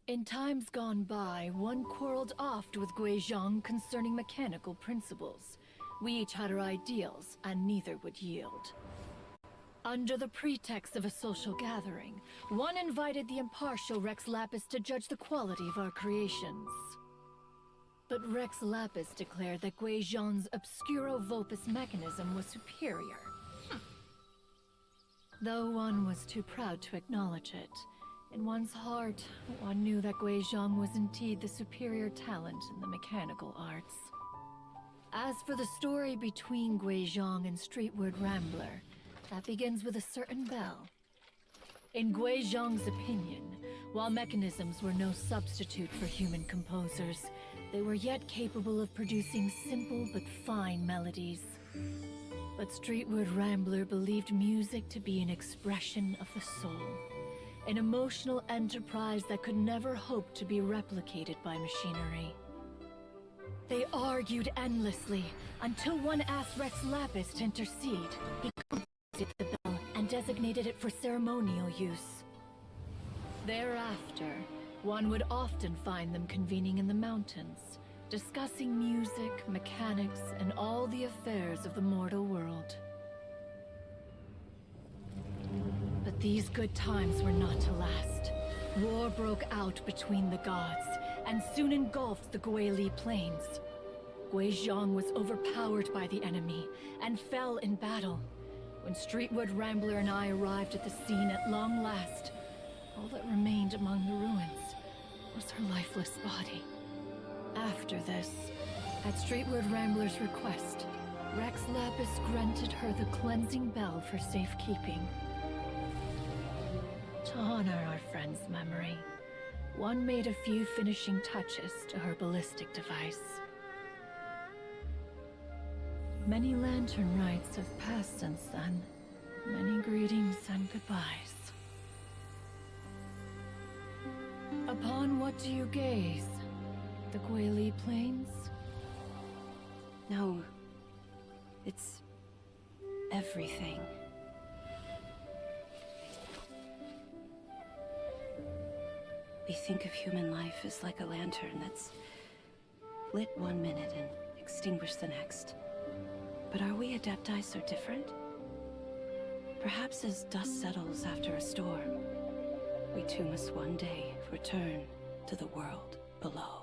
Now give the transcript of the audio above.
In times gone by, one quarreled oft with Quizong concerning mechanical principles. We each had our ideals, and neither would yield. Under the pretext of a social gathering, one invited the impartial Rex Lapis to judge the quality of our creations. But Rex Lapis declared that Quizong's Obscuro Vulpus mechanism was superior. Though one was too proud to acknowledge it, in one's heart, one knew that Quizong was indeed the superior talent in the mechanical arts. As for the story between Quizong and Streetward Rambler, that begins with a certain bell. In Quizong's opinion, while mechanisms were no substitute for human composers, they were yet capable of producing simple but fine melodies. But Streetward Rambler believed music to be an expression of the soul, an emotional enterprise that could never hope to be replicated by machinery. They argued endlessly, until one asked Rex Lapis to intercede. He confiscated the bell and designated it for ceremonial use. Thereafter, one would often find them convening in the mountains, discussing music, mechanics, and all the affairs of the mortal world. But these good times were not to last. War broke out between the gods, and soon engulfed the Guili Plains. Quizong was overpowered by the enemy, and fell in battle. When Streetward Rambler and I arrived at the scene at long last, all that remained among the ruins was her lifeless body. After this, at Streetward Rambler's request, Rex Lapis granted her the cleansing bell for safekeeping. To honor our friend's memory, one made a few finishing touches to her ballistic device. Many lantern rites have passed since then. Many greetings and goodbyes. Upon what do you gaze? The Guili Plains? No. It's everything. We think of human life as like a lantern that's lit one minute and extinguished the next. But are we Adepti so different? Perhaps as dust settles after a storm, we too must one day return to the world below.